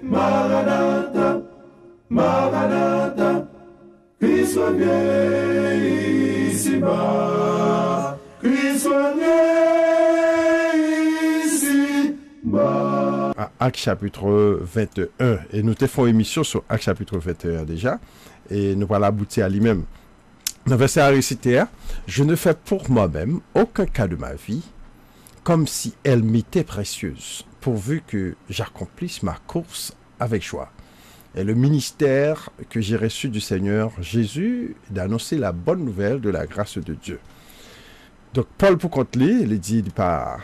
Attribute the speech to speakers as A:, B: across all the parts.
A: Maranatha, Maranatha, Christ vient ici-bas, Christ vient ici-bas.
B: Actes chapitre 21. Et nous te faisons émission sur Actes chapitre 21 déjà. Et nous allons aboutir à lui-même. Dans le verset à réciter, je ne fais pour moi-même aucun cas de ma vie, comme si elle m'était précieuse, pourvu que j'accomplisse ma course avec joie. Et le ministère que j'ai reçu du Seigneur Jésus d'annoncer la bonne nouvelle de la grâce de Dieu. Donc Paul pour contre lui, il dit il pas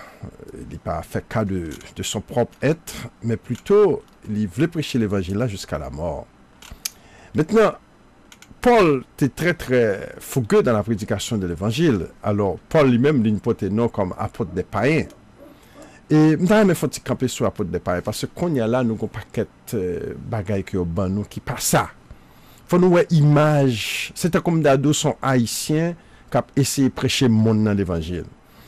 B: fait cas de son propre être, mais plutôt il voulait prêcher l'évangile là jusqu'à la mort. Maintenant, Paul était très très fougueux dans la prédication de l'évangile. Alors Paul lui-même lui portait nom comme apôtre des païens. Et maintenant il faut camper sur apôtre des païens parce que qu'on y a là nous avons paquet bagaille qui au ban nous qui pas ça. Faut nous voir image, c'était comme d'ado sont haïtiens qui ont essayé de prêcher monde dans l'évangile.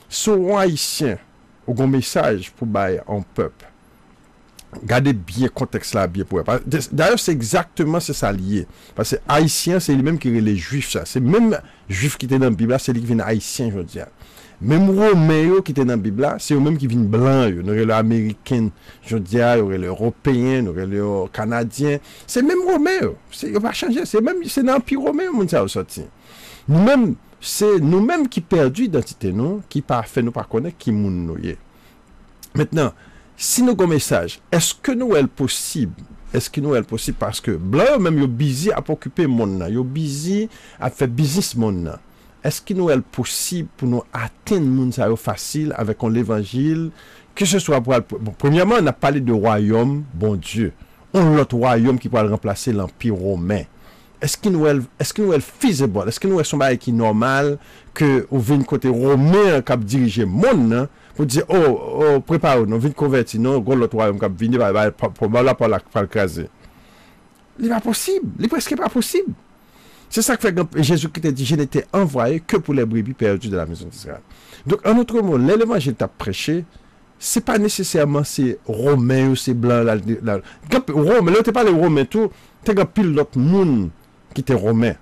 B: Sont haïtiens au grand message pour bailler en peuple. Gardez bien le contexte là, bien pour. D'ailleurs, c'est exactement ça lié. Parce que haïtien, c'est lui-même qui est les juifs, ça. C'est même juif qui était dans la Bible, c'est lui qui vient haïtien, je veux dire. Même romain qui était dans la Bible, c'est eux-mêmes qui viennent blancs. Nous avons les américains, je veux dire, nous avons les européens, nous avons les canadiens. C'est même romain. Il va changer. C'est dans l'Empire romain, on ça sorti. Nous-mêmes, c'est nous-mêmes qui perdons l'identité, nous, qui pas fait nous pas connaître qui nous est. Maintenant, si nous avons un message, est-ce que nous est possible? Est-ce que nous est possible parce que blanc même yo busy à occuper monde là, yo busy à faire business monde là. Est-ce que nous est possible pour nous atteindre monde ça facile avec l'évangile que ce soit pour bon, premièrement on a parlé de royaume bon Dieu. On l'autre royaume qui va remplacer l'empire romain. Est-ce que nous est feasible? Est-ce que nous est son bail qui normal que au vient côté romain qui diriger monde là? Pour dire, prépare, nous venons convertir, nous, l'autre royaume qui vient pour le craser. Il n'est pas possible. Il n'est presque pas possible. C'est ça que fait Jésus qui t'a dit, je n'étais envoyé que pour les brebis perdues de la maison d'Israël. Donc, en autre mot, l'évangile t'a prêché, c'est pas nécessairement ces Romains ou ces Blancs. Rome, là, tu pas les Romains, tout, tu as pile l'autre monde qui était Romain.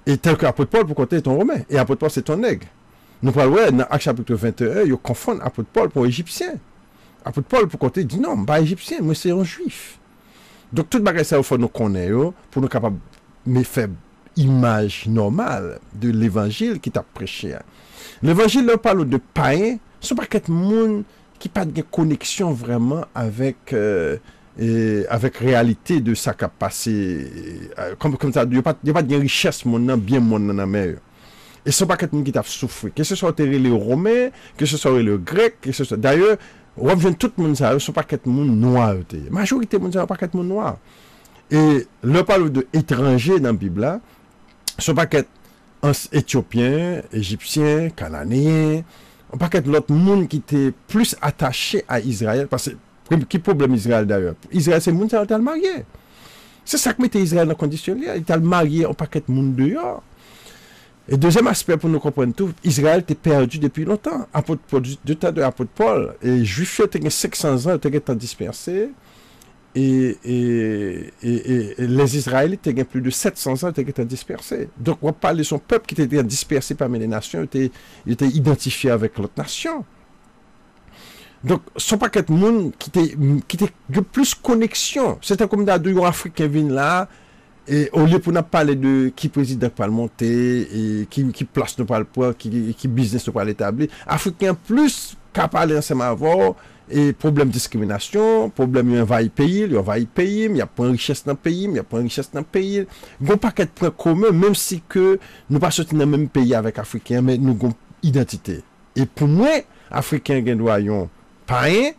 B: Et tel que l'apôtre Paul, pour côté, est ton Romain. Et l'apôtre Paul, c'est ton nègre. Nous parlons dans Actes chapitre 21, ils confondent apôtre Paul pour égyptien. Apôtre Paul pour côté dit non, pas égyptien, moi c'est un juif. Donc tout bagage ça il faut nous connaître pour nous capable de faire image normale de l'évangile qui t'a prêché. L'évangile là parle de païens, ce pas quelque monde qui pas de connexion vraiment avec avec réalité de ça qui a passé comme ça, il y a pas de richesse mon bien mon dans mer. Et ce n'est pas quelqu'un qui t'a souffert. Que ce soit les Romains, que ce soit les Grecs, que ce soit. D'ailleurs, on voit tout le monde, ce n'est pas quelqu'un noir. La majorité de monde, ce n'est pas quelqu'un noir. Et le parle d'étrangers dans la Bible, ce n'est pas quelqu'un éthiopien, égyptien, cananéen. On pas quelqu'un l'autre monde qui était plus attaché à Israël. Parce que, qui problème Israël d'ailleurs? Israël, c'est le monde qui est marié. C'est ça qui mettait Israël dans la condition. Il est marié, on pas quelqu'un monde dehors. Et deuxième aspect pour nous comprendre tout, Israël était perdu depuis longtemps. Apôtre Paul, du temps de l'apôtre Paul, et Juifs étaient 500 ans, étaient dispersés. Et les Israélites étaient plus de 700 ans, étaient dispersés. Donc on parle de son peuple qui était dispersé parmi les nations, il était identifié avec l'autre nation. Donc, ce n'est pas quelqu'un monde qui était de plus connexion. C'était comme d'adou Africain vient là. Et au lieu pour nous parler de qui président pas le monter et qui place nous pas le poids, qui business nous pas l'établir, Africain plus qu'à parler ensemble avant et problème de discrimination, problème il envahit pays, il y a pas de richesse dans le pays, il y a pas de richesse dans le pays. Gon paquet de points communs même si que nous pas sortir dans le même pays avec Africain mais nous avons identité. Et pour moi, Africain gagne royaume païen.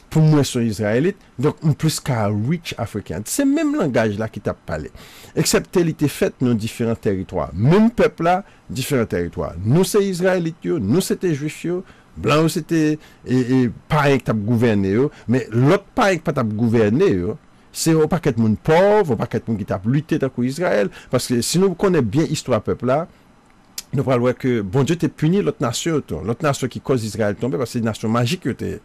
B: Pour moi, sont israélites, donc on plus qu'un rich africain. C'est le même langage là qui t'a parlé. Excepté il était fait dans différents territoires. Même peuple là, différents territoires. Nous c'est israélites, nous c'était juifs, blancs c'était et païens qui t'a gouverné, mais l'autre païen qui t'a gouverné, c'est au paquet de monde pauvre, au paquet de monde qui t'a lutté dans Israël, parce que si nous connaissons bien l'histoire peuple là, nous parlons voir que bon Dieu t'a puni l'autre nation, l'autre nation qui cause Israël tomber parce que c'est une nation magique, une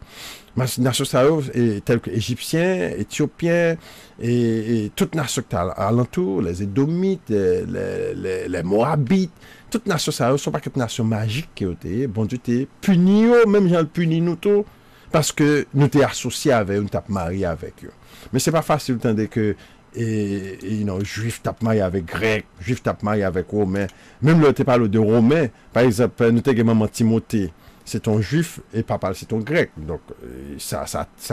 B: nation telle que Égyptiens, Éthiopiens et toute nation qui alentour, les Édomites, les Moabites, toute nation ça sont pas que nation magique qui était. Bon Dieu t'a puni, même Jean le puni nous tout parce que nous t'es associés avec eux, nous t'es marié avec eux. Mais c'est pas facile d'entendre que juif tape marié avec grec, juif tape marié avec romain. Même là, tu parles de romain, par exemple, nous t'es maman Timothée, c'est ton juif et papa c'est ton grec. Donc, ça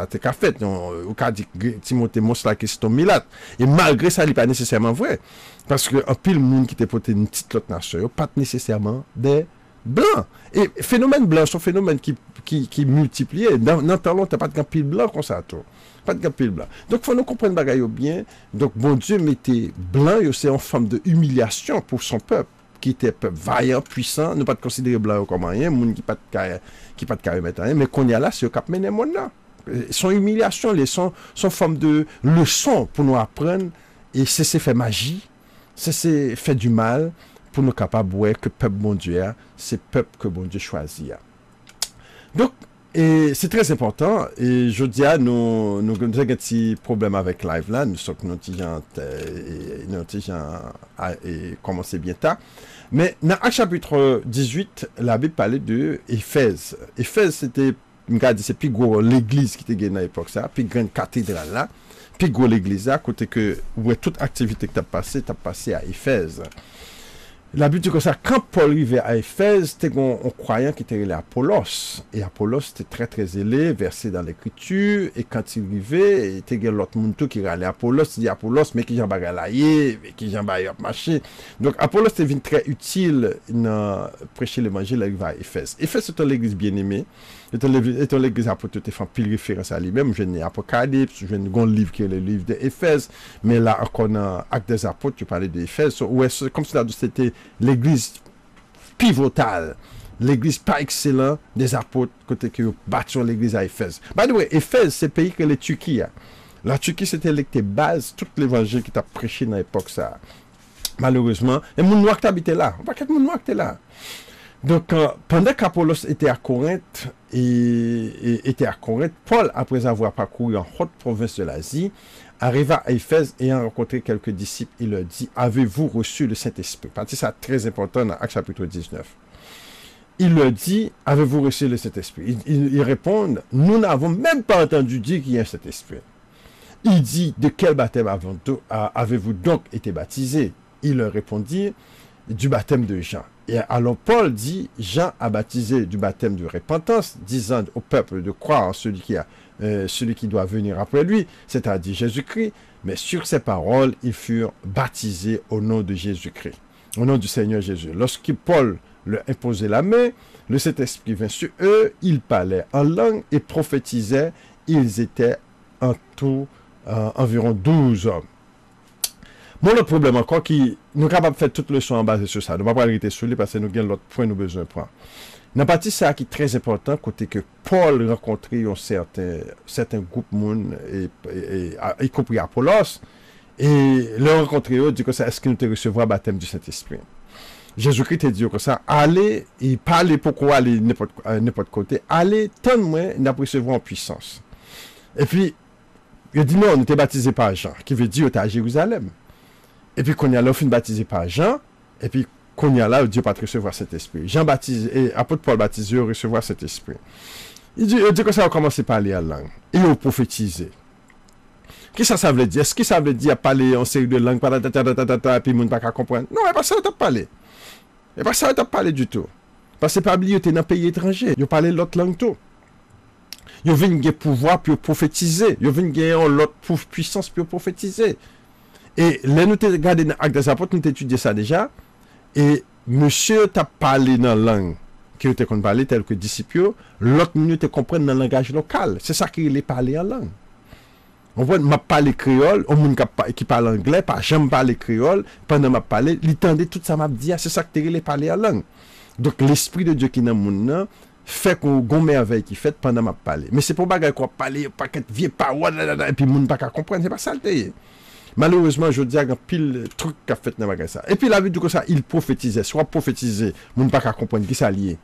B: t'est qu'à fait. Au cas dit Timothée, moi, c'est ton milate. Et malgré ça, il n'est pas nécessairement vrai. Parce que un pile monde qui t'est porté une petite autre nation, pas nécessairement des blancs. Et phénomène blanc, c'est un phénomène qui multiplie. Dans le temps, tu n'as pas de pile blanc comme ça, toi. Pas de pile blanc. Donc, il faut nous comprendre bagaille bien. Donc, bon Dieu mettait blanc, c'est en forme de humiliation pour son peuple, qui était peuple vaillant, puissant, ne pas te considérer blanc comme rien, monde qui pas de carré mettre rien, mais qu'on y a là, c'est au cap mener monde là. Son humiliation, son forme de leçon pour nous apprendre et cesser faire magie, cesser faire du mal pour nous capables de voir que peuple bon Dieu a, c'est peuple que bon Dieu choisit. Donc, et c'est très important. Et je dis à nous avons un petit problème avec live là. Nous sommes et commencer bien tard. Mais dans le chapitre 18, la Bible parlait de Éphèse. Éphèse, c'était, c'est plus gros l'église qui était gagnée à l'époque, ça, plus grande cathédrale là, plus gros l'église là, côté que, où toute activité que tu as passé à Éphèse. La Bible dit que ça, quand Paul arrivait à Éphèse, c'était un croyant qui était Apollos. Et Apollos était très très élevé, versé dans l'écriture. Et quand il arrivait, il était l'autre monde qui allait Apollos. Il dit Apollos, mais qui j'en bagalaye, mais qui j'en bagalaye marché. Donc Apollos était venu très utile dans prêcher l'évangile à Éphèse. Éphèse c'était l'église bien-aimée. C'était l'église apôtre qui fait pile référence à lui-même. Je n'ai Apocalypse, je n'ai un livre qui est le livre d'Éphèse. Mais là, encore dans Actes des apôtres, tu parlais d'Éphèse. Comme cela, c'était l'église pivotale, l'église pas excellente des apôtres, côté que battu l'église à Éphèse. By the way, Éphèse, c'est le pays que la Turquie a. La Turquie, c'était l'église base, tout l'évangile qui t'a prêché dans l'époque, ça. Malheureusement, et mon noir qui habitait là. Pas qu'être mon noir qui était là. Donc, pendant qu'Apollos était à Corinthe, Paul, après avoir parcouru en haute province de l'Asie, arriva à Éphèse et ayant rencontré quelques disciples, il leur dit, avez-vous reçu le Saint-Esprit? Parce que c'est très important dans Actes chapitre 19. Il leur dit, avez-vous reçu le Saint-Esprit? Ils répondent, nous n'avons même pas entendu dire qu'il y a un Saint-Esprit. Il dit, de quel baptême avez-vous donc été baptisés? Il leur répondit, du baptême de Jean. Et alors Paul dit, Jean a baptisé du baptême de repentance, disant au peuple de croire en celui qui doit venir après lui, c'est-à-dire Jésus-Christ. Mais sur ces paroles, ils furent baptisés au nom de Jésus-Christ, au nom du Seigneur Jésus. Lorsque Paul leur imposait la main, le Saint-Esprit vint sur eux, ils parlaient en langue et prophétisaient. Ils étaient en tout environ 12 hommes. Bon, le problème encore, qui nous sommes capables de faire toute leçon en base sur ça. Nous ne pouvons pas arrêter sur lui parce que nous avons l'autre point, nous avons besoin de prendre. Dans la partie ça qui est très important, côté que Paul rencontrait un certain groupe de monde, y compris Apollos, et le rencontrer, il dit que ça, est-ce qu'il nous recevoir le baptême du Saint-Esprit? Jésus-Christ a dit que ça, allez, et parlez pourquoi aller n'importe côté, allez, tant de moins, n'a pas recevoir en puissance. Et puis, il dit non, on était baptisé par Jean, qui veut dire, on était à Jérusalem. Et puis, qu'on y a là, on finit baptisé par Jean, et puis, qu'on y a là, Dieu pas recevoir cet esprit. Jean baptise, et apôtre Paul baptise, recevoir cet esprit. Il dit que ça a commencé à parler en langue, et il a prophétisé. Qu'est-ce que ça veut dire? Est-ce que ça veut dire parler en série de langues, et puis, monde pas qu'à comprendre? Non, et pas ça, on t'a parlé. Et pas ça, on t'a parlé du tout. Parce que, pas oublier, tu es dans un pays étranger, il parlé l'autre langue tout. Il vient gagner pouvoir pour prophétiser. Il vient gagner l'autre puissance pour prophétiser. Et là, nous avons regardé dans l'Acte des Apôtres, nous avons étudié ça déjà. Et monsieur t'a parlé dans la langue qui était qu'on parlait, tel que disciples, l'autre minute comprendre dans le langage local. C'est ça qu'il est parlé en langue. On voit, m'a parlé créole, on monde qui parle anglais, pas j'aime parler créole, pendant m'a parlé, il tendait tout ça m'a dit, c'est ça que il parlé en langue. Donc l'esprit de Dieu qui est dans le monde fait qu'on gon merveille qui fait pendant m'a parlé. Mais c'est pour bagarre qu'on parler pas qu'être vieux pas et puis monde pas comprendre, c'est pas ça le. Malheureusement, je dis à un pile truc qu'a fait dans bagay ça. Et puis la vie du comme ça, il prophétisait, soit prophétiser, moun pas qu'à comprendre qui ça lié.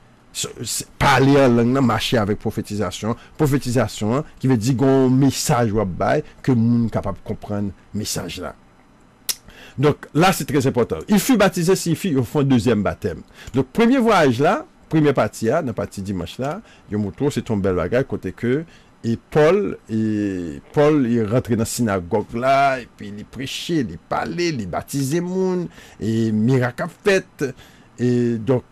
B: Parler en langue, marcher avec prophétisation, qui veut dire qu'on message ou bail que moun capable de comprendre message là. Donc là c'est très important. Il fut baptisé signifie au fond deuxième baptême. Donc premier voyage là, première partie là, dans partie dimanche là, yo montre c'est ton bel bagage côté que et Paul il rentre dans la synagogue là et puis il prêchait, il parlait, il baptisait moun et miracle fait. Et donc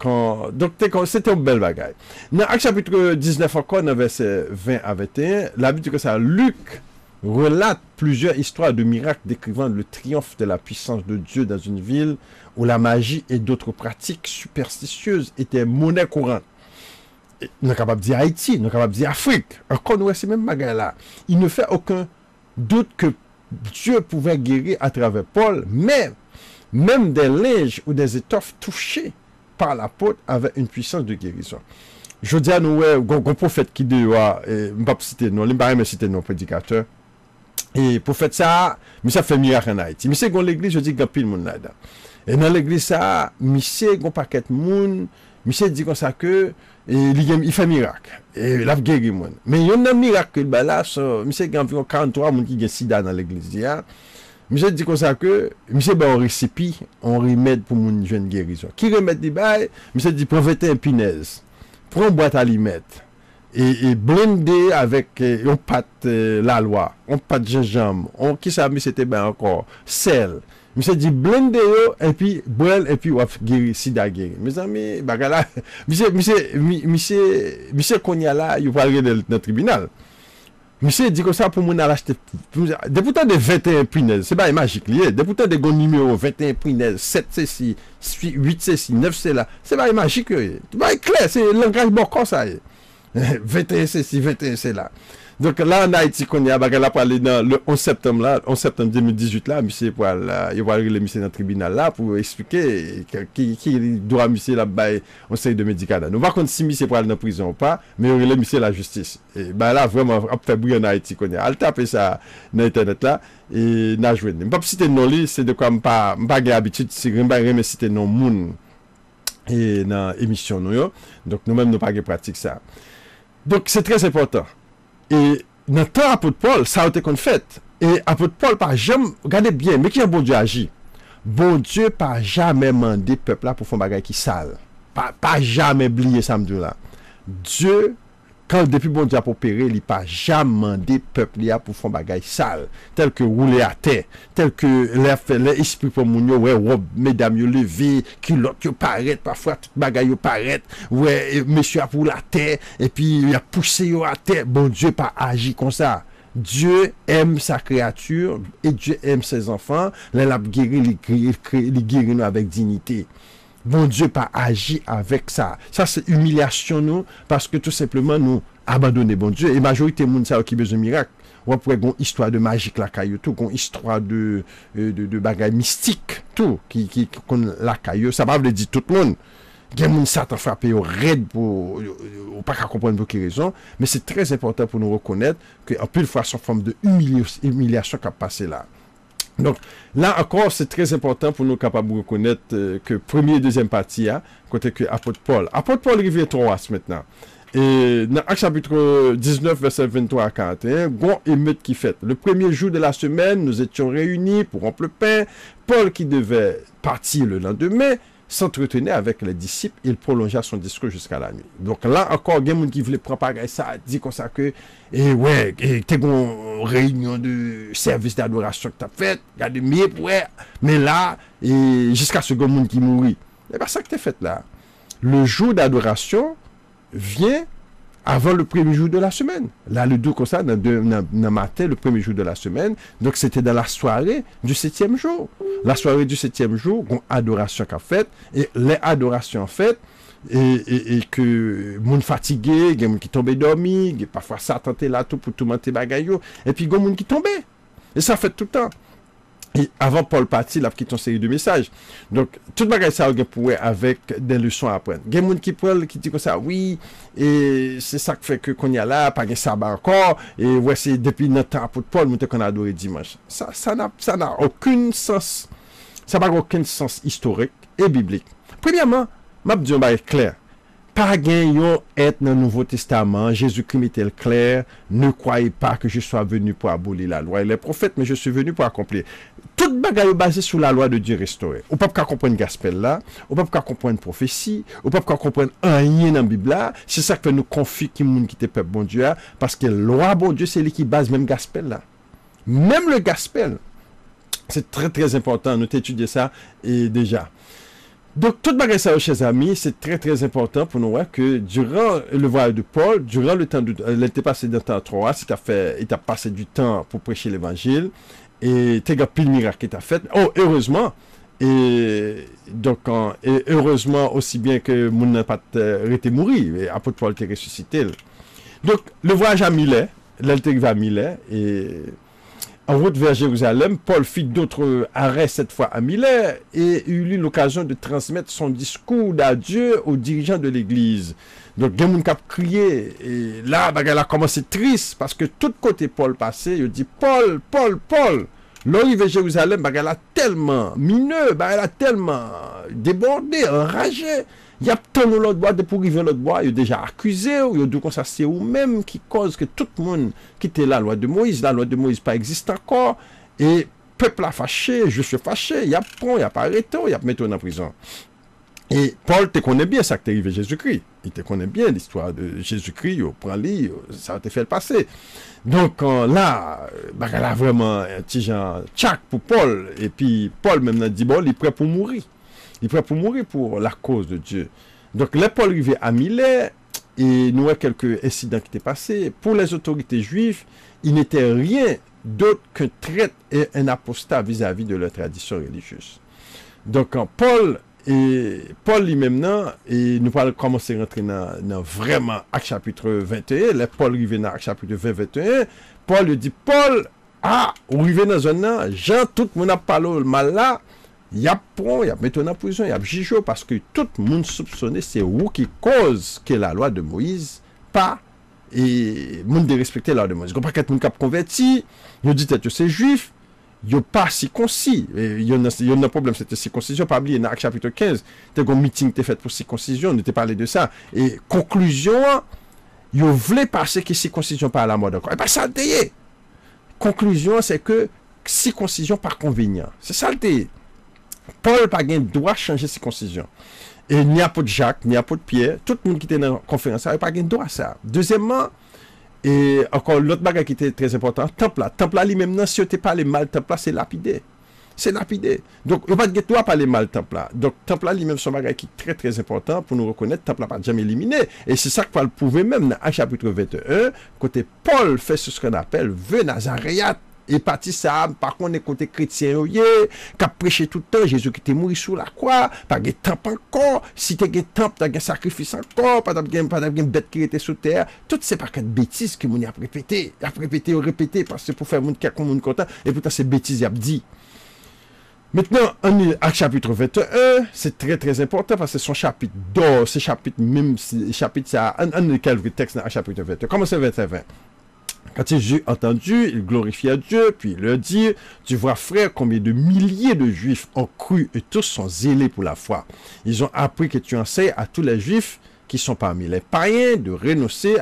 B: c'était un bel bagage. Dans Actes chapitre 19 encore, dans verset 20 à 21, la Bible dit que ça, Luc relate plusieurs histoires de miracles décrivant le triomphe de la puissance de Dieu dans une ville où la magie et d'autres pratiques superstitieuses étaient monnaie courante. Nous sommes capables de dire Haïti, nous sommes capables de dire Afrique. Encore nous, ces mêmes bagages là. Il ne fait aucun doute que Dieu pouvait guérir à travers Paul, mais même des linges ou des étoffes touchées par l'apôtre avaient une puissance de guérison. Je dis à nous, un prophète qui dit, je ne vais pas citer non, je ne vais pas citer non prédicateur. Et prophète ça, mais ça fait miracle en Haïti. Mais c'est dans l'église, je dis qu'il y a pile de monde là-dedans. Et dans l'église ça, mais c'est un paquet de monde, mais c'est dit comme ça que, il fait miracle. Et il a guéri le monde. Mais il y a un miracle là, mais c'est environ 43 personnes qui ont sida dans l'église. Monsieur dit comme ça que monsieur ben un récipient, un remède pour mon jeune guérison. Qui remède dit bail, monsieur dit profiter un punaise. Prends une boîte à limette et blender avec une pâte la loi, une pâte gingembre, on qui ça monsieur c'était ben encore sel. Monsieur dit blender et puis boire et puis on guérir sida guérir. Mes amis, bagala monsieur qu'on y a là, il va aller dans le tribunal. Monsieur dit que ça pour mon acheter depuis tant de 21 punaises, c'est pas magique lié. Depuis tant de gros numéro 21 punaises, 7 c'est ci, 8 c'est ci, 9 c'est là. C'est pas magique. C'est pas clair, c'est langage bon comme ça. 21 c'est ci, 21 c'est là. Donc là en Haïti qu'on y a bagala parler dans le 11 septembre là, 11 septembre 2018 là, monsieur pour il va aller monsieur dans le tribunal là pour expliquer qui doit monsieur là bail on sait de médicaments. Nous va contre si monsieur pour aller dans prison ou pas, mais il relève monsieur la justice. Et ben là vraiment a fait bruit en Haïti qu'on y a. Al taper ça dans internet là et n'a joué. Pas citer non li, c'est de quoi pas habitude si pas citer non moun et dans émission nous. Donc nous même nous pas pratique ça. Donc c'est très important. Et dans le temps apôtre Paul, ça a été qu'on fait. Et apôtre Paul, par jamais, regardez bien, mais qui a bon Dieu agi? Bon Dieu, pas jamais mandé peuple là pour faire un bagage qui sale. Pas jamais oublié ça me dit là. Dieu, quand depuis bon Dieu a opéré, il pas jamais mandé peuple là pour faire un bagage sale. Tel que rouler à terre, tel que l'esprit pour moun yo, ouais, mesdames yo levé, culotte yo paraît, parfois tout bagage yo paraît, ouais, monsieur a pour la terre, et puis il a poussé yo à terre. Bon Dieu pas agi comme ça. Dieu aime sa créature et Dieu aime ses enfants. Là, il a guéri, il guérit nous avec dignité. Bon Dieu pas agi avec ça. Ça c'est humiliation nous parce que tout simplement nous abandonner bon Dieu et majorité monde ça qui besoin de miracle. On pourrait une histoire de magique la caillou tout, une histoire de bagaille mystique tout qui la caillou ça va veut dire tout le monde. Il y a des gens Satan frappé au raid pour pas comprendre pour quelle raison, mais c'est très important pour nous reconnaître que en plus fois son forme de humiliation qui a passé là. Donc là encore c'est très important pour nous capables de reconnaître que première et deuxième partie côté que apôtre Paul arrive 3 maintenant et dans Actes chapitre 19 verset 23 à 41 gon émeute qui fait le premier jour de la semaine nous étions réunis pour rompre le pain. Paul qui devait partir le lendemain s'entretenait avec les disciples, il prolongea son discours jusqu'à la nuit. Donc là encore, il y a des gens qui voulaient propager ça, dit comme ça que, et ouais, t'es une réunion de service d'adoration que t'as fait, regardez, mais là, et jusqu'à ce que monde qui mourit. C'est pas ça que t'as fait là. Le jour d'adoration vient avant le premier jour de la semaine. Là, le 2 comme ça, dans le matin, le premier jour de la semaine. Donc, c'était dans la soirée du 7e jour. La soirée du 7e jour, une adoration qu'a faite. Et les adorations faites, et que monde fatigué, il y a monde qui tombait dormi, parfois ça tentait là tout pour tout monter bagaille. Et puis, il y a monde qui tombait. Et ça fait tout le temps. Et avant Paul parti, il a quitté une série de messages. Donc, tout bagage ça on pour avec des leçons à apprendre. Il y a des gens qui dit comme ça, oui, et c'est ça qui fait que qu'on y a là, pas de sabbat encore, et ouais, c'est depuis notre temps pour Paul, nous qu'on a adoré dimanche. Ça n'a aucun sens. Ça n'a aucun sens historique et biblique. Premièrement, m'a dit un bagage clair. Pas gagnant être dans le Nouveau Testament, Jésus-Christ était clair, ne croyez pas que je sois venu pour abolir la loi et les prophètes, mais je suis venu pour accomplir. Toute bagaille est basée sur la loi de Dieu restaurée. On ne peut pas comprendre gospel là, on ne peut pas comprendre prophétie, on ne peut pas comprendre rien dans la Bible là. C'est ça que nous confie qui monde qui était peuple bon Dieu, parce que la loi bon Dieu, c'est lui qui base même gospel là. Même le gospel. C'est très très important, nous étudier ça et déjà. Donc, tout bagage ça, chers amis, c'est très très important pour nous voir que durant le voyage de Paul, durant le temps de, il était passé dans le temps 3, il t'a passé du temps pour prêcher l'évangile et t'as pile miracle qu'il t'a fait. Oh, heureusement. Et donc, et heureusement aussi bien que mon n'a pas été mourir, et apôtre Paul était ressuscité. Donc, le voyage à Milet, là, il est à Milet et en route vers Jérusalem, Paul fit d'autres arrêts cette fois à Milet et eut l'occasion de transmettre son discours d'adieu aux dirigeants de l'église. Donc, il y a des gens qui crié et là, il a commencé triste parce que tout côté Paul passait, il dit Paul, Paul, Paul. L'arrivée à Jérusalem, il a tellement mineux, il a tellement débordé, enragé. Il y a tant de l'autre bois, pour arriver à l'autre bois, il a déjà accusé, il a dit que c'est vous-même qui cause que tout le monde quitte la loi de Moïse. La loi de Moïse pas existe encore. Et le peuple a fâché, je suis fâché, il a pris, il a pas arrêté, il a mis en prison. Et Paul te connaît bien ça qui est arrivé à Jésus-Christ. Il te connaît bien l'histoire de Jésus-Christ, il prend lui, ça a été fait le passé. Donc là, il a vraiment un petit genre tchac pour Paul. Et puis Paul même a dit, bon, il est prêt pour mourir. Il est prêt pour mourir pour la cause de Dieu. Donc, là, Paul arrivé à Milet, et nous avons quelques incidents qui étaient passés. Pour les autorités juives, il n'était rien d'autre qu'un traître et un apostat vis-à-vis de leur tradition religieuse. Donc, Paul lui-même, et nous allons commencer à rentrer dans vraiment Acte chapitre 21. Là, Paul arrivé dans Acte chapitre 20-21. Paul lui dit, Paul, vous arrivez dans un an, Jean, tout le monde a parlé le mal là. Il y a pont, il y a mis en prison, il y a jijo parce que tout le monde soupçonnait c'est vous qui cause que la loi de Moïse pas et monde de respecter la loi de Moïse. Il n'y a pas quelqu'un qui a converti, il dit que c'est juif, il n'y a pas circoncis. Il y a un problème, c'était circoncision. Pas oublier, dans Acte chapitre 15, il y a un meeting qui était fait pour circoncision, on était parlé de ça. Et conclusion, il voulait passer que circoncision pas à la mode encore. Et pas ça le teye. Conclusion, c'est que circoncision par convenient. C'est ça le teye. Paul pas gain droit changer circoncision. Et ni apôtre Jacques, ni apôtre Pierre, tout le monde qui était dans la conférence, n'a pas gain droit à ça. Deuxièmement, et encore l'autre bagage qui était très important, temple là lui-même, si on te parle mal, temple là, c'est lapidé. C'est lapidé. Donc, on va pas droit parler mal temple là. Donc, temple là lui-même, c'est un bagage qui est très très important pour nous reconnaître, temple là pas jamais éliminé. Et c'est ça que Paul pouvait même dans Acte chapitre 21, côté Paul fait ce qu'on appelle vœu Nazaréat. Et parti ça, par contre, côté chrétien, qui a prêché tout le temps, Jésus qui était mort sur la croix, pas de temple encore, si tu as un temple, tu as un sacrifice encore, pas de bête qui était sous terre, toutes ces paquets de bêtises que mon a répété, parce que pour faire mon quelqu'un monde content, et pourtant ces bêtises, il a dit. Maintenant, on est à chapitre 21, c'est très très important parce que son chapitre d'or, ce chapitre, même chapitre, ça, un de quelques textes dans le chapitre 21. Comment c'est 21? Quand ils ont entendu, ils glorifient Dieu, puis il leur dit, tu vois frère, combien de milliers de juifs ont cru et tous sont zélés pour la foi. Ils ont appris que tu enseignes à tous les juifs qui sont parmi les païens de renoncer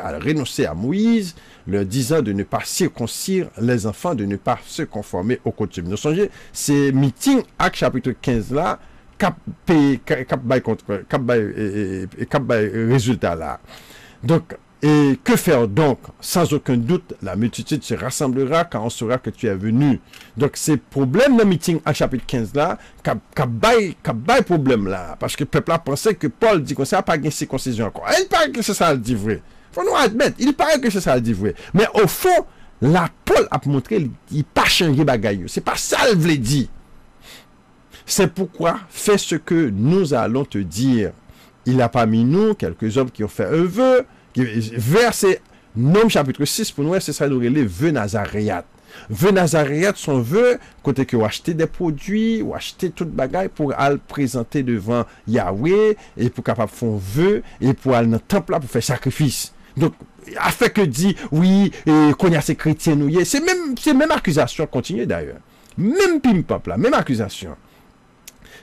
B: à Moïse, leur disant de ne pas circoncire les enfants, de ne pas se conformer aux coutumes. Nous songez, c'est meeting Acte chapitre 15 là, cap résultat là. Donc, et que faire donc? Sans aucun doute, la multitude se rassemblera quand on saura que tu es venu. Donc, c'est problème dans le meeting à chapitre 15 là, qu'a problème là. Parce que le peuple a pensé que Paul dit que ça n'a pas gagné circoncision encore. Il paraît que c'est ça le dit vrai. Faut nous admettre, il paraît que c'est ça le dit vrai. Mais au fond, là, Paul a montré, il n'a pas changé bagaille. C'est pas ça le voulait dire. C'est pourquoi, fais ce que nous allons te dire. Il a parmi nous quelques hommes qui ont fait un vœu. Verset Nom chapitre 6 pour nous, c'est ça nous relève vœu Nazaréat. Vœu Nazareth, son vœu, côté que vous achetez des produits, ou acheter toute bagaille pour aller présenter devant Yahweh, et pour capable faire un vœu, et pour aller dans le temple là pour faire sacrifice. Donc, afin que dit, oui, qu'on y a ces chrétiens, c'est même accusation continue d'ailleurs. Même pim-pop là, même accusation.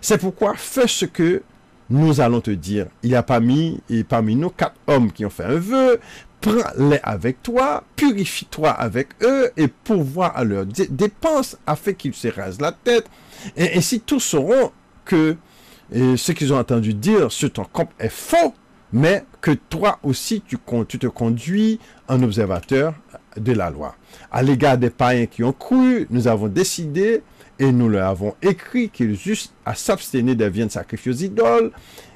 B: C'est pourquoi, fais ce que nous allons te dire. Il y a parmi nous 4 hommes qui ont fait un vœu. Prends-les avec toi, purifie-toi avec eux et pourvois à leurs dépenses afin qu'ils se rasent la tête. Et ainsi tous sauront que ce qu'ils ont entendu dire sur ton compte est faux, mais que toi aussi tu te conduis en observateur de la loi. À l'égard des païens qui ont cru, nous avons décidé et nous leur avons écrit qu'ils eussent à s'abstenir des viandes sacrifiées aux idoles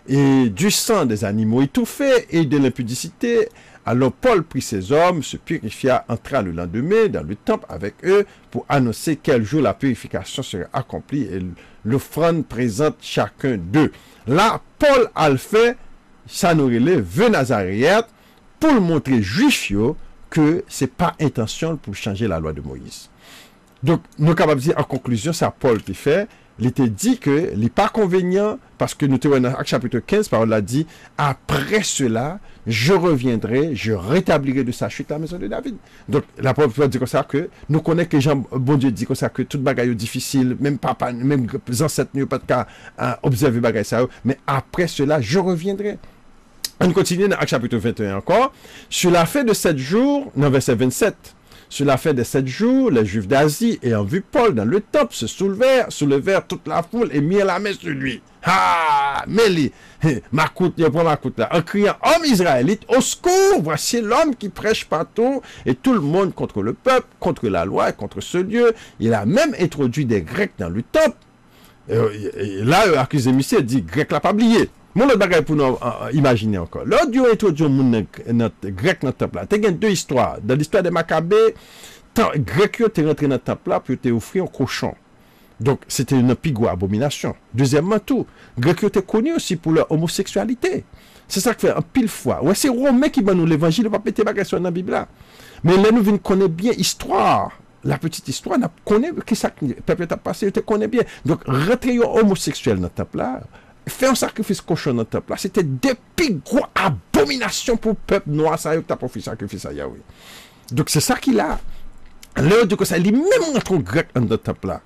B: et du sang des animaux étouffés et de l'impudicité. Alors Paul prit ses hommes, se purifia, entra le lendemain dans le temple avec eux pour annoncer quel jour la purification serait accomplie et l'offrande présente chacun d'eux. Là, Paul a le fait, ça nous relève, vœu Nazareth, pour montrer juif que c'est pas intention pour changer la loi de Moïse. Donc, nous sommes capables de dire en conclusion, c'est Paul qui fait, il était dit que il n'est pas convenient, parce que nous sommes dans Actes chapitre 15, Paul l'a dit, après cela, je reviendrai, je rétablirai de sa chute la maison de David. Donc, la Paul dit comme ça que nous connaissons que les gens, bon Dieu dit comme ça que toute bagaille est difficile, même papa, même les ancêtres n'ont pas de cas à observer bagaille ça, mais après cela, je reviendrai. On continue dans Actes chapitre 21 encore. Sur la fin de 7 jours, dans verset 27, sur la fin de 7 jours, les Juifs d'Asie, ayant vu Paul dans le temple, se soulevèrent toute la foule et mirent la main sur lui. Ah, Méli, Makout, il prend Makout là, en criant, homme israélite, au secours, voici l'homme qui prêche partout, et tout le monde contre le peuple, contre la loi et contre ce lieu. Il a même introduit des Grecs dans le temple. Et là, l'accusé monsieur dit, Grec l'a pas oublié. Mon autre bagage pour nous imaginer encore. Lors du introduit notre grec dans le temple là, il y a 2 histoires. Dans l'histoire des Maccabées, grec était rentré dans le temple là pour te offrir un cochon. Donc c'était une pigou abomination. Deuxièmement tout, grec était connu aussi pour leur homosexualité. C'est ça que fait un pile fois. Ouais, c'est Romain qui va nous l'évangile, pas péter bagage dans la Bible là. Mais là nous connaît bien histoire. La petite histoire, on connaît que ça peuple a passé, on connaît bien. Donc rentrer homosexuel dans le temple là. Faire un sacrifice cochon dans le temple là, c'était des plus gros abominations pour le peuple noir, ça y est, tu as pas fait sacrifice à Yahweh. Donc c'est ça qu'il a. Là, du coup, ça, il est même entre grec dans le temple là,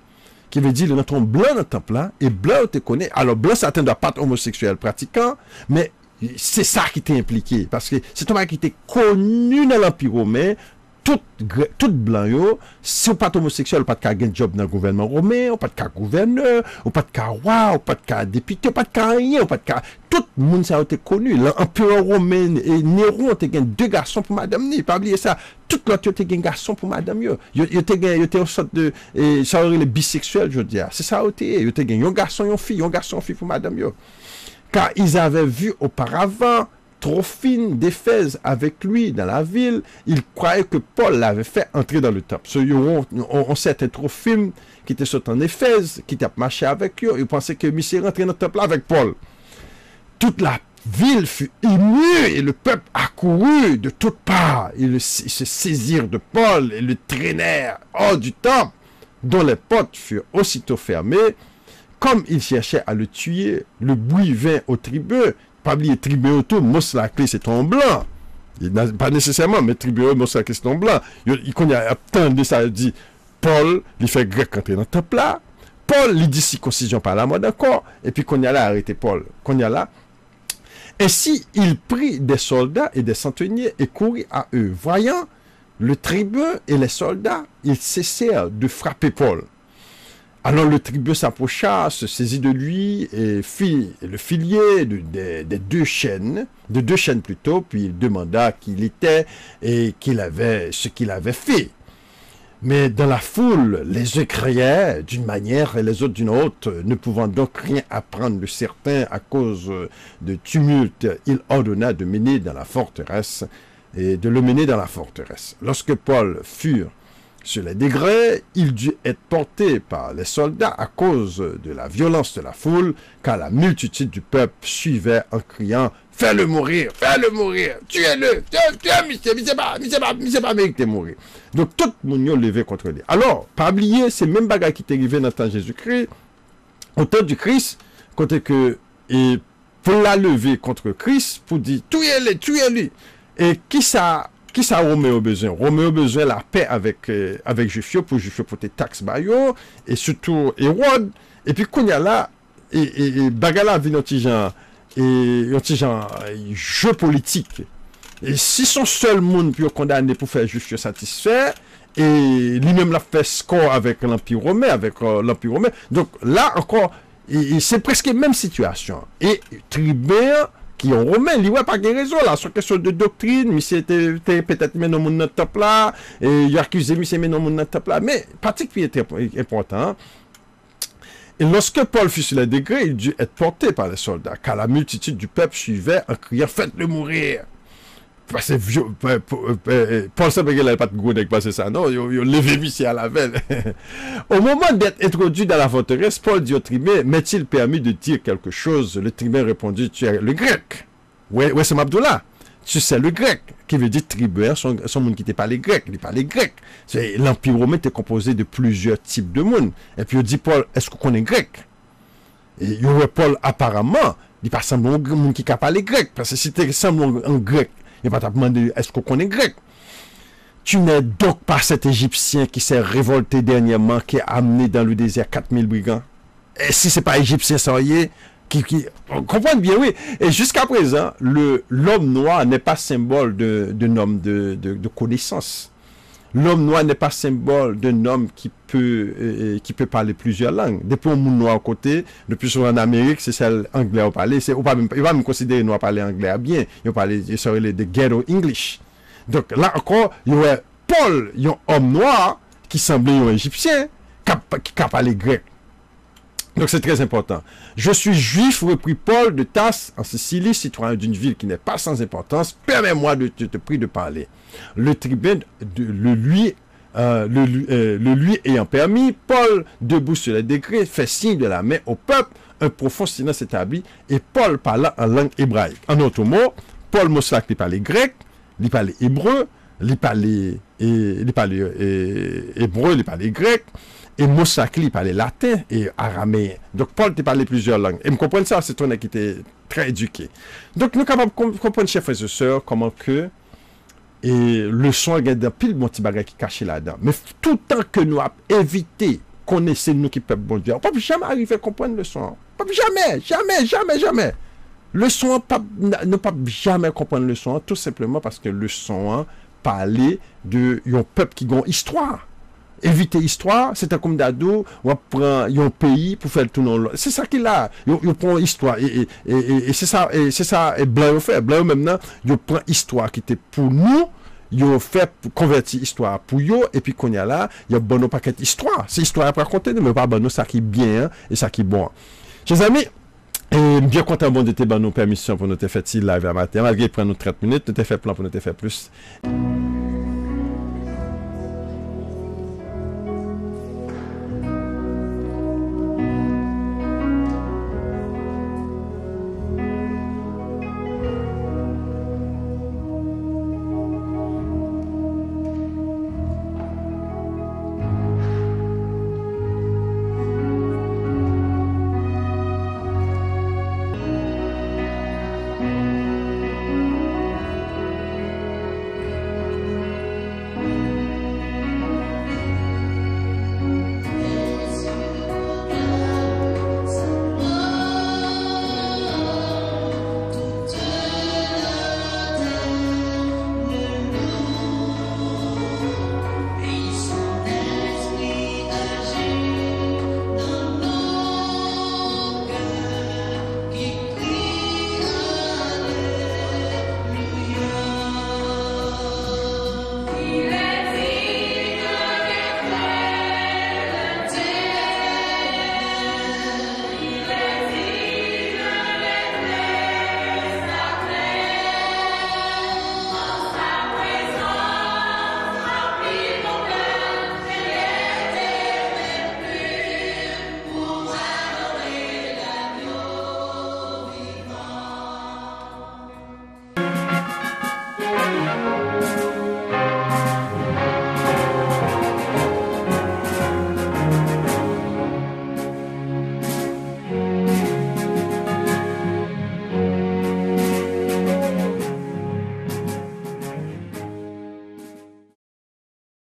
B: qui veut dire, il est entre blanc dans le temple là, et blanc, tu connais. Alors, blanc, ça ne doit pas être homosexuel pratiquant, mais c'est ça qui t'est impliqué, parce que c'est un mec qui était connu dans l'Empire romain. Tout blanc yo, si ou pas homosexuel, ou pas de cas gain job dans le gouvernement romain, ou pas de cas gouverneur, ou pas de cas roi, ou pas de cas député, ou pas de cas rien, ou pas de cas. Tout le monde ça a été connu. L'empereur romain et Néron ont gagné 2 garçons pour madame ni, pas oublier ça. Tout l'autre ont gagné garçon pour madame yo. Yo te une sorte de ça aurait les bisexuels, je veux dire. C'est ça été. Yo te gagné un garçon, une fille pour madame yo. Car ils avaient vu auparavant Trophime d'Éphèse avec lui dans la ville, il croyait que Paul l'avait fait entrer dans le temple. On sait un Trophime qui était sorti en Éphèse, qui t'a marché avec eux, il pensait que monsieur rentrait dans le temple avec Paul. Toute la ville fut émue et le peuple accourut de toutes parts. Ils se saisirent de Paul et le traînèrent hors du temple, dont les portes furent aussitôt fermées. Comme ils cherchaient à le tuer, le bruit vint au tribun. Pas oublier tribun autour, Mos la clé c'est ton blanc. Pas nécessairement, mais tribun, Mos la clé c'est ton blanc. Il connaît tant de ça, il dit Paul, il fait grec entrer dans le temple là. Paul, il dit circoncision par la mode encore. Et puis qu'on y a là, arrêté Paul. Qu'on y a là. Ainsi, il prit des soldats et des centeniers et courut à eux. Voyant le tribun et les soldats, ils cessèrent de frapper Paul. Alors le tribun s'approcha, se saisit de lui et fit le filier de 2 chaînes, plutôt, puis il demanda qui il était et ce qu'il avait fait. Mais dans la foule, les uns criaient d'une manière et les autres d'une autre, ne pouvant donc rien apprendre de certains à cause de tumulte, il ordonna de le mener dans la forteresse. Lorsque Paul fut sur les degrés, il dut être porté par les soldats à cause de la violence de la foule, car la multitude du peuple suivait en criant « Fais-le mourir, tuez-le, tuez-le, mérité de mourir. » Donc tout le monde a levé contre lui. Alors, pas oublier, c'est même bagarre qui est arrivé dans le temps de Jésus-Christ, au temps du Christ, côté que, et pour la lever contre Christ, pour dire « Tuez-le, tuez-le. » Et qui ça Roméo besoin? Roméo besoin la paix avec Juifio pour tes taxes bayo, et surtout Hérode. Et puis qu'on y a là, et bagala vient un petit genre jeu politique. Et si son seul monde peut condamner pour faire Juifio satisfait, et lui-même l'a fait score avec l'Empire romain, Donc là encore, c'est presque la même situation. Et Tribert, qui ont romain, il n'y a pas de raison là, sur question de doctrine, mais c'était peut-être mis dans mon top là, et il a accusé mais mis dans mon top là, mais particulièrement important. Et lorsque Paul fut sur les degrés, il dut être porté par les soldats, car la multitude du peuple suivait en criant « Faites-le mourir !» Parce que Paul savait qu'il n'avait pas de gros nègre passer ça, non, il a levé ici à la veille. Au moment d'être introduit dans la forteresse, Paul dit au tribun, m'est-il permis de dire quelque chose? Le tribun répondit, tu es le grec. Ouais, c'est Mabdoula. Tu sais le grec, qui veut dire tribun, son monde qui n'était pas les grecs, il parlait grec. L'Empire romain était composé de plusieurs types de monde. Et puis il dit, Paul, est-ce qu'on est grec? Et Paul, apparemment, il pas semble un monde qui n'a pas les grecs, parce que si tu semble un grec, il va te demander, est-ce qu'on connaît grec? Tu n'es donc pas cet Égyptien qui s'est révolté dernièrement, qui a amené dans le désert 4000 brigands? Et si ce n'est pas Égyptien, ça y est, on comprend bien, oui. Et jusqu'à présent, l'homme noir n'est pas symbole d'un homme de connaissance. L'homme noir n'est pas symbole d'un homme qui peut parler plusieurs langues. Depuis un monde noir à côté, depuis souvent en Amérique, c'est celle anglais à parler. Il va me considérer noir parler anglais bien. Il serait de ghetto English. Donc là encore, il y aurait Paul, un homme noir qui semblait un Égyptien, qui a parlé grec. Donc c'est très important. Je suis juif, reprit Paul de Tasse, en Sicile, citoyen d'une ville qui n'est pas sans importance. Permets-moi de te prier de parler. Le tribun le lui ayant permis, Paul, debout sur les degrés, fait signe de la main au peuple. Un profond silence s'établit et Paul parla en langue hébraïque. En autre mot, Paul Mossac, il parlait grec, il parlait hébreu, il parlait hébreu, il parlait grec. Et Mossac, il parlait latin et araméen. Donc, Paul te parlait plusieurs langues. Et me comprendre ça, c'est un qui était très éduqué. Donc, nous sommes capables de comprendre, chers frères et sœurs, comment que le son, il y a des pile de petits bagages qui cachent là-dedans. Mais tout le temps que nous avons évité, connaissez nous qui peuvent bon Dieu, on ne peut jamais arriver à comprendre le son. Jamais. Le son, ne peut jamais comprendre le son, tout simplement parce que le son parlait d'un peuple qui a une histoire. Éviter l'histoire, c'est comme d'ado, on prend un pays pour faire le tour. C'est ça qu'il a. Il prend l'histoire. Et c'est ça, et Blanc fait. Blanc maintenant, il prend l'histoire qui était pour nous, il fait convertir l'histoire pour eux, et puis qu'on y a là, il y a bon paquet d'histoire. C'est l'histoire à raconter, mais pas bon, ça qui est bien, et ça qui est bon. Chers amis, et bien content de te donner nos permissions pour nous te faire live à matin, malgré prendre nos 30 minutes, nous te fait plan pour nous te faire plus.